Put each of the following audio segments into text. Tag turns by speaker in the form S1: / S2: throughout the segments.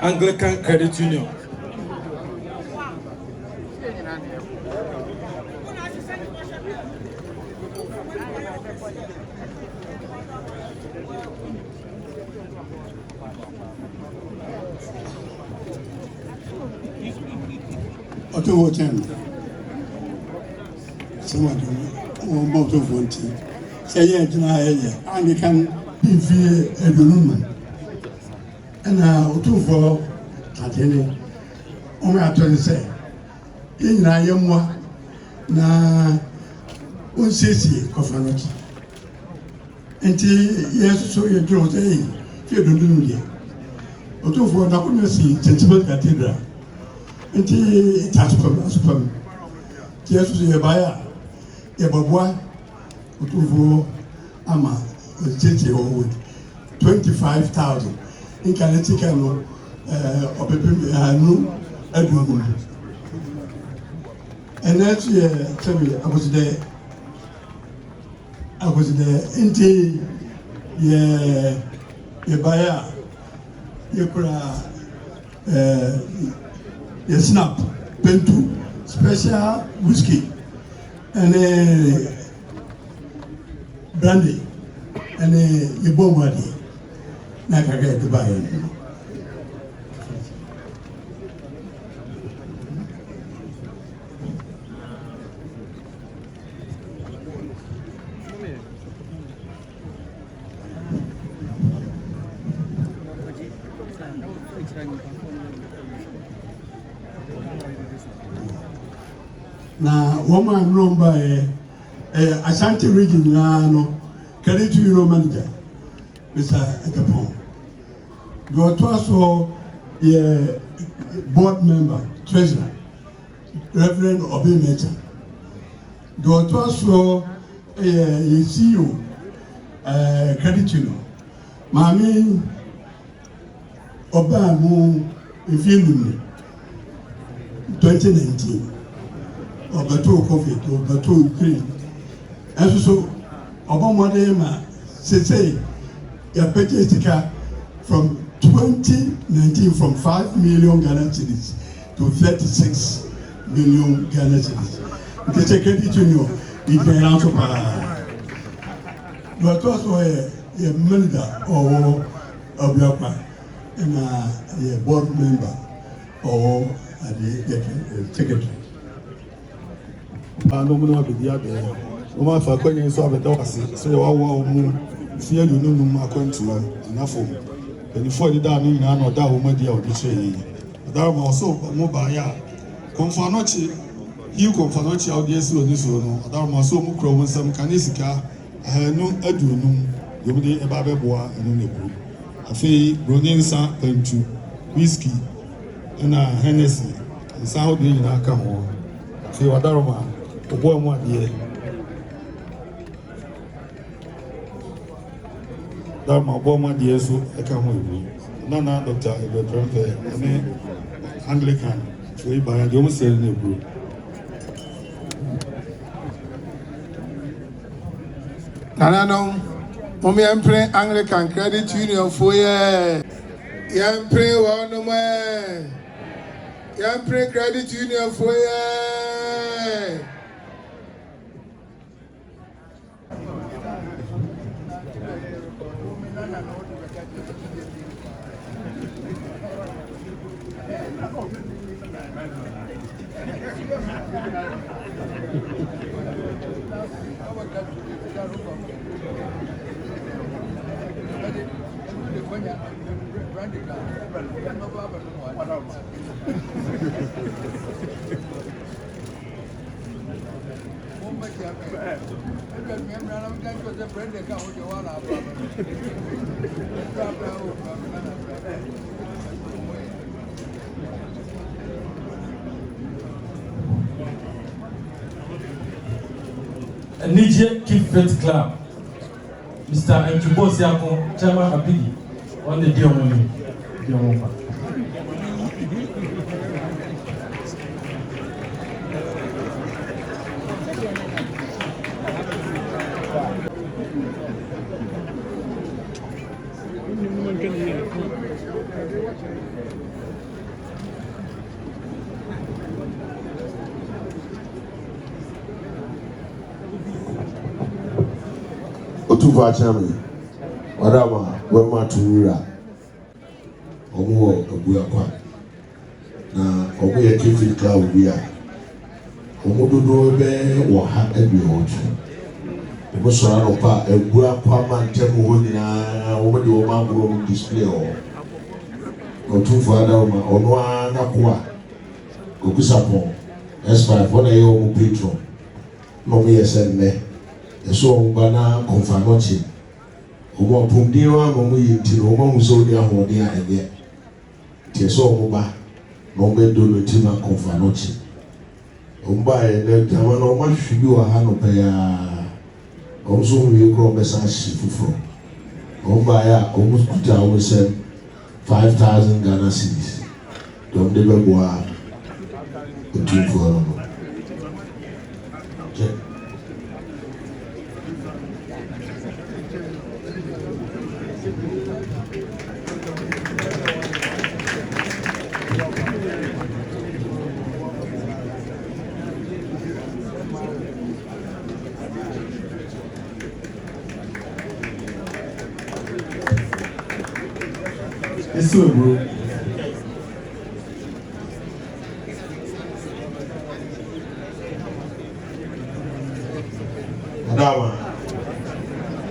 S1: Anglican Credit Union.
S2: Auto 10. Someone won't want to say, Anglican PV Edunum. And Auto for Asantehene. Only I told you say, in Yamwa na unsisi kofanoti. And yes, so you draw say, if you don't do it. Auto for Nakunasi, Sensible Cathedral. Nti tasupam Yesu ye baya ye babwa utuvo ama cheche o 25,000 in Connecticut no obepem anu adugu and that ye tell me I was there nti ye baya ye kura a snap, pentu, special whiskey, and a brandy, and a bombardier. Like I get to buy it. Na woman number Ashanti region no credit union manager Mr. Ekapon. You also board member treasurer Reverend Obi Mecha. You also CEO credit union Mami Obamu Ifilumi 2019. Obato COVID, Obato Ukraine. And so, Obama say, your purchase from 2019 from 5 million Ghana cedis to 36 million Ghana cedis. The credit union, it can answer para. But also a manager or a blocker and a board member or the secretary.
S3: No more be the other. No more for calling so the dogs. So I want fear you know my country enough for me. And before the down in an or that woman, dear, would say, that also mobile. Confanochi, you confanochi out yes, or this one, that was so much some canisca. I had no adunum, you would be a babeboa and only group. A fee, Ronin San Pentu, whiskey, and a Hennessy, and South in our come on. See what Daroma. Boy, my dear. That my boy, my dear, so I come with me. No, Doctor, I will transfer. I mean, Anglican, so you buy a young selling a group.
S4: Nanano, Mommy, I'm praying Anglican Credit Union for you. I'm praying one man. I'm praying Credit Union for you.
S1: Niger Keep Fit Club, Mr. Nkibosiako, Chairman Apigi, on the Diomoni.
S5: Otufa chami wadama wema tuwira omo abuya kwa na omo ye kifi cloud bia omo dodo be wo ha ebi otu omo so na pa abuya kwa mantem ho nyina wo de wo ma bro display o Otufa adama ono ana kwa okusapo S5 ona ye omo patron no me yesenne eso bana konfanochi omo pumdiwa mo yinti omo muso dia ho dia ege ti eso omo ba no be do no ti na konfanochi omba e le tama no ma hwidi wa ha no pe ya omso wi kro be sa shi fufuro omba ya omo skuta o se 5,000 Ghana cedis dom de be boa Otufa no
S3: It's so bro.
S5: Adama,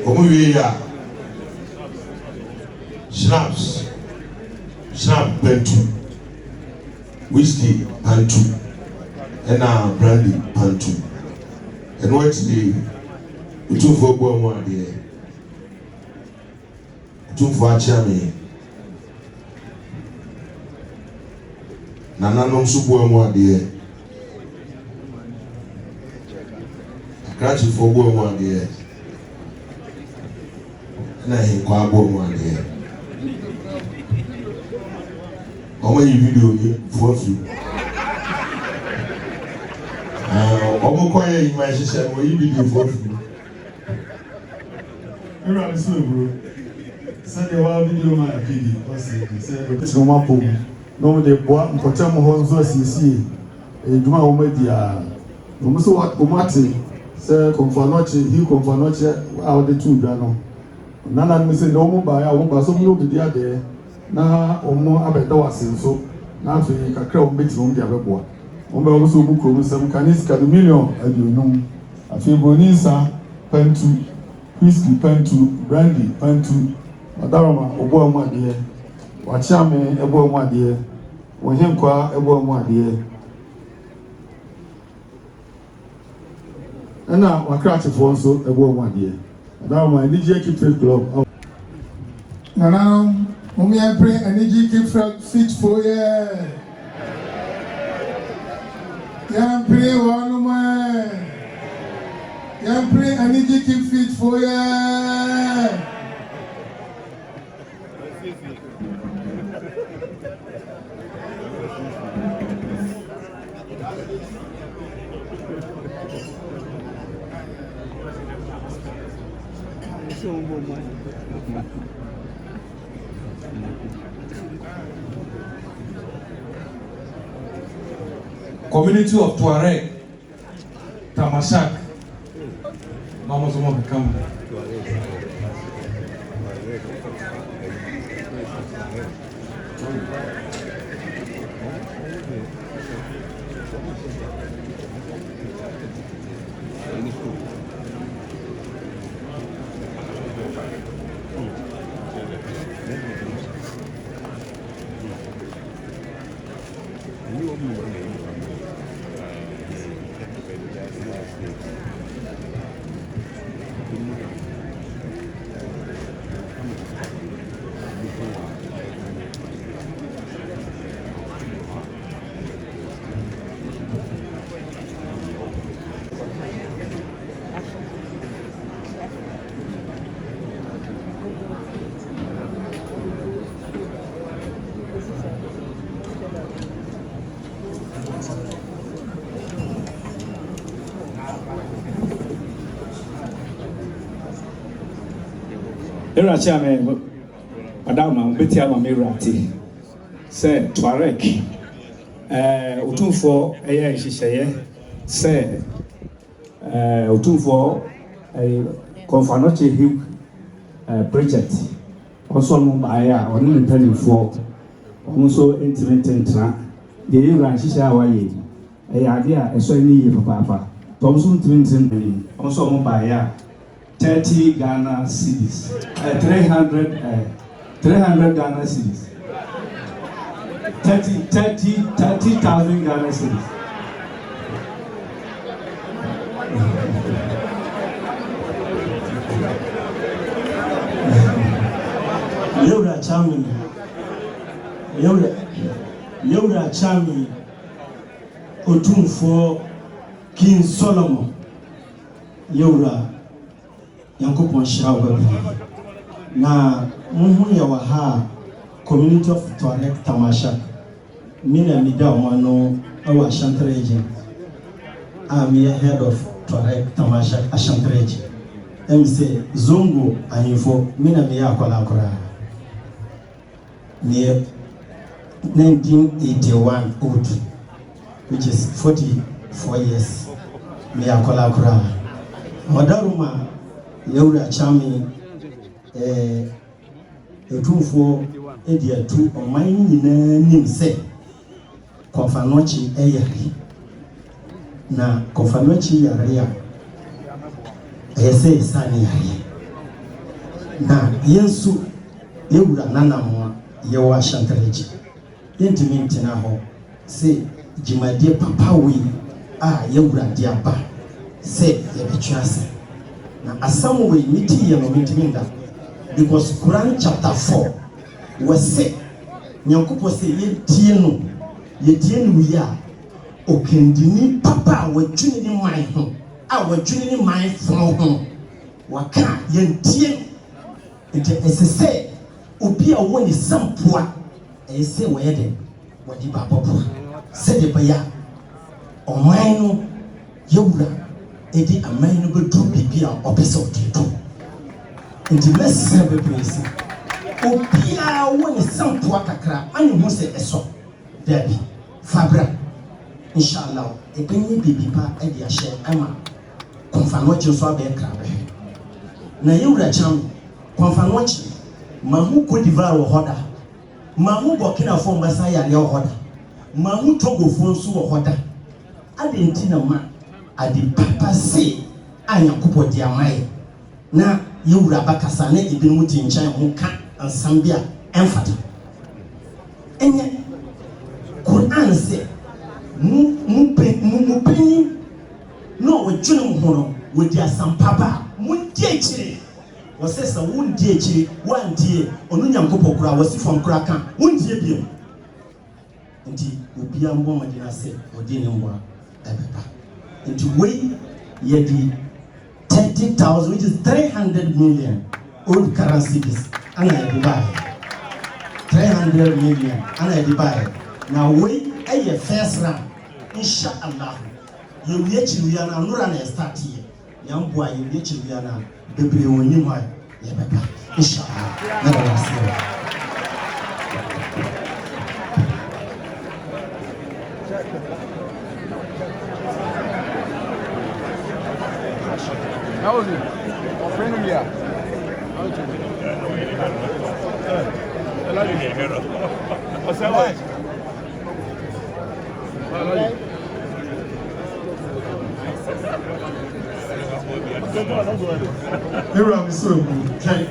S5: omuwiya snaps, snap pentu, whiskey pantu, ena brandy pantu, and what's the Otufa boy one there? Otufa chami. Nana no subo mu ade akrachi fo bo mu ade na hin kwa bo mu ade omo yi video ni for you omo ko ye ima sise mo yi video for you
S3: Era so bro. Say the wa video ma akidi o say no ma pom. No de boa mpotem ho nzo asisi edwuma wo madia no mo so o mate se konfanoche hi konfanoche a wo de tu dwa no nana mi se no mo ba ya wo ba so mo bi dia de na omo abeda wase nso na afi kakra o beti mo dia beboa o ba wo so bu kro sem kanis ka million adunum afi boninsa pantu whiskey pantu brandy pantu adaroma obo mo ade wachiame ebo mu ade wohenkwa ebo mu ade na wakrachefo nso ebo mu ade adaroma Energy Keep Club
S4: Nana, mommy I pray Energy Keep Fit for ye. Yeah, pray one more. Yeah, pray Energy Keep Fit for ye.
S1: Community of Tuareg, Tamashak, Mama Zuma become.
S3: Era chairman
S6: Adama beti ama mirati se Tuareg utumfo eye hihye se utumfo Konfanoche Hill project also no aya onu ntanifo onso intimententra de yura hihye awaye ade a eso ni ye papa tomso intimenten onso mo aya 30 Ghana cedis 300 Ghana cedis 30,000 Ghana cedis.
S7: Yura Chami Otumfo King Solomon Yura Yankopon Shirawa na muhu ya waha community of Tuareg Tamasha mina mida omano awa Ashanti region. I'm head of Tuareg Tamasha Ashanti region. MC Zongo Anifo mina miya Akwala near 1981 old, which is 44 years. Miya Akwala Madaruma Yura Chami Otumfo edia tu oman nyina nim se Konfanoche eyare na Konfanoche yare a ese sani yare na yensu yewura nanamwa yewa Ashanti yentimi ntina ho se jimade papa we a yewura de aba se yebetwase na asam we miti ye no mitimi nda because Quran chapter 4 was say nyankopo se ye no ya okendini papa wadwini ni man ho a wadwini ni man fro ho waka ye tie ente esese obi a woni sampoa ese wede wadi babopo se de baya oman no yewura edi aman no bedu bibia obeso dito enti message be place obia woni sampoa kakra ani hu se eso dabi fabra inshallah e benyi bibi pa e dia share ama Konfanoche so abe krabe na yewura cham Konfanoche mahu Kodivar wo hoda mahu Burkina Faso mbasa yare wo hoda mahu Togo fonso wo hoda adentina ma adi papa se anyakopo dia mai na yewura bakasa na ebi mu tinchan ho ka ansambia emfata enye Quran se mu penyi no wodwene mu hono wodi asampaba mu diechire wosesa wundi echire wandie onu nyankopɔ kura wasifam kura ka wundie biem nti obi ambo madina se odi ne mwa ebeba nti we yedi 30,000 which is 300 million old currency is ana Dubai 300 million ana Dubai now we a first round inshallah you ye chiwiana nura na start here yambo ayi ye chiwiana bebre woni ho ye beba inshallah na ba se
S4: How was it? Friend of yours. What's that like?
S3: Era mi so bu kai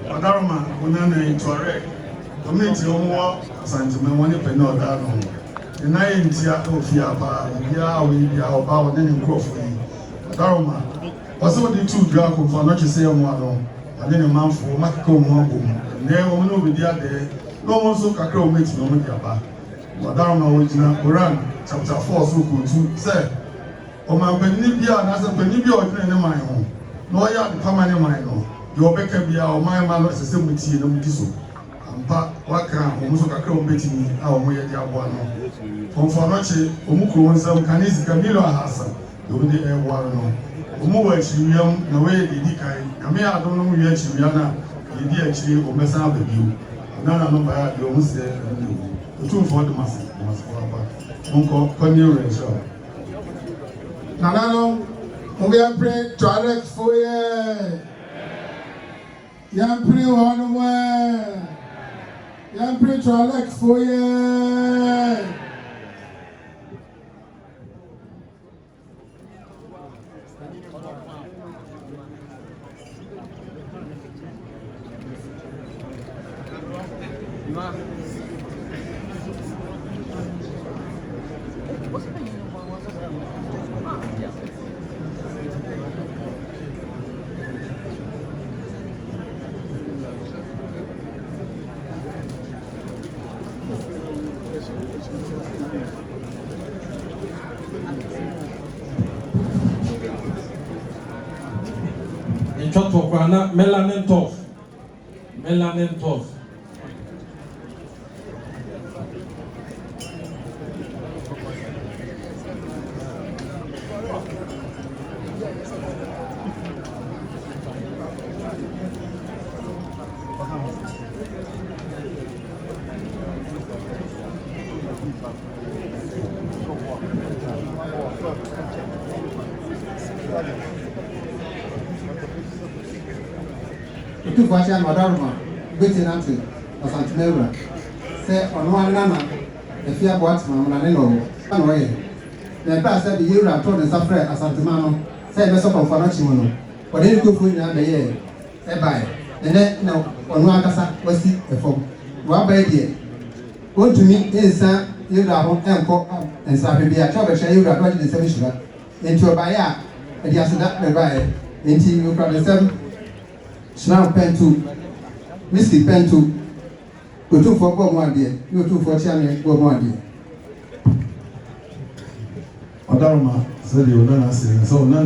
S3: Adaroma unana Tuareg community omo Asanteman woni pe na oda no na yentia ofia ba bia we bia oba woni ne nkrofo yi Adaroma waso di tu dra Konfanoche se mo ano ane ne manfo makaka omo agom na omo no bi dia de no mo so kakra o meti no mo dia ba Adaroma wojina Quran chapter 4 so ko tu say o man benni bia na se benni bia o dine ne man ho no ya de pama ne man no yo beka bia o man ma no se mutie no mudi so ampa waka o muso kakra o beti ni a o mo ye dia bo ano Konfanoche o mu kro nsam kanisi kamilo ahasa do de e wa no o mu wa chiwiam na we de dikai na me adom no wi chiwia na yɛdi akyire ɔmmɛsan aba bio nana no baa deɛ ɔmo sɛ ɔtumfoɔ de mase papa monkɔ kɔne werɛ nhyɛ wo
S4: Nanano, Mubiampre, Toilet for ye. Yampre, one way. Yampre, Toilet for ye.
S1: Melanin tough.
S8: Tu vois, j'ai madame, petit nanti, Asanteman. C'est on one nana, the fear boats, Mamma, no, anyway. The past said the year I told the sufferer Asanteman, said Mr. Confanachimono, but then you go for the year, buy. And then, no, on one casa was the form. One by dear. Go to me, is you are and cook and Sabi be a trouble, shall you are the same sugar into a buyer, and yes, that buy into you probably 7. Snap pen 2, whiskey pen 2, go 2 for Bob 1 dear, you 2 for Champion Bob 1 dear.
S3: Odaroma said you don't say so none.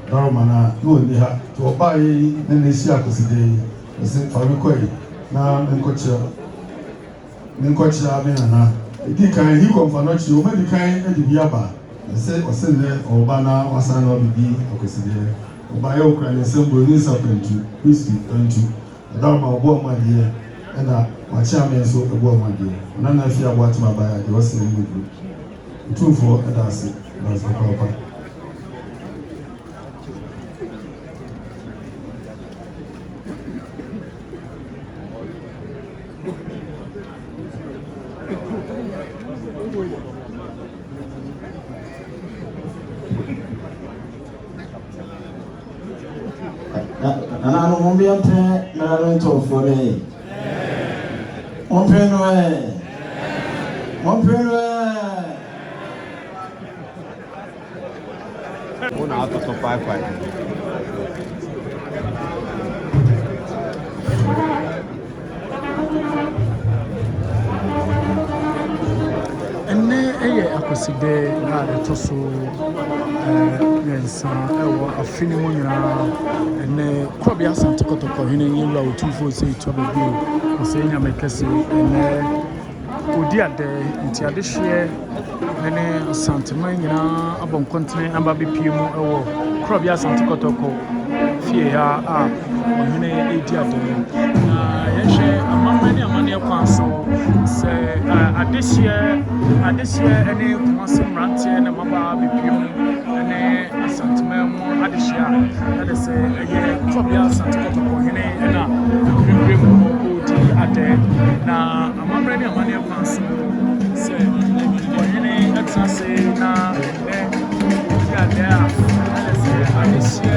S3: Daroma no ni ha to buy na si Akwaside say for me koi na nkochia me na edi kan hi Konfanochi o me di kan e di biaba say o se ne oba na wasan no bibi Akwaside oba ye okra ne sembo ni sapentu whiskey pentu Daroma obo amade e na wachia me so obo amade na na fi abwatima ba ya de o se ni gudu tufo e da se na so papa
S7: Nana mo bi ampe na rento for me. Ampe no e. Ampe no e.
S9: Una auto to 5-5.
S10: Akwaside na etoso yensa ewo afini mu nyina ene kwabia asante kotoko hene yewura otufo sei to baby o sei nya mekese ene odi ade nti ade hye ene Asanteman nyina abon kontine amba bepie mu ewo kwabia asante kotoko fie ha a ohene edi ade na yehye amane kwanso se adehye ene kumase mrantie na maba bepiem ene Asanteman mu adehye ade se eye kwabia asante kotoko hene na bibire mu odi ade na amane kwanso se ohene atase na odi ade a ade se adehye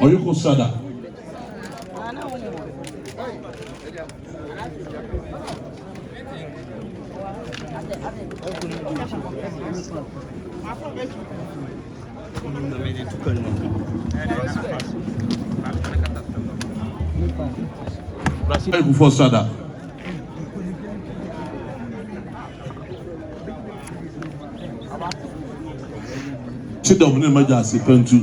S5: Oyuko Sada. Oyuko Sada. Chidom ne majasi pentu.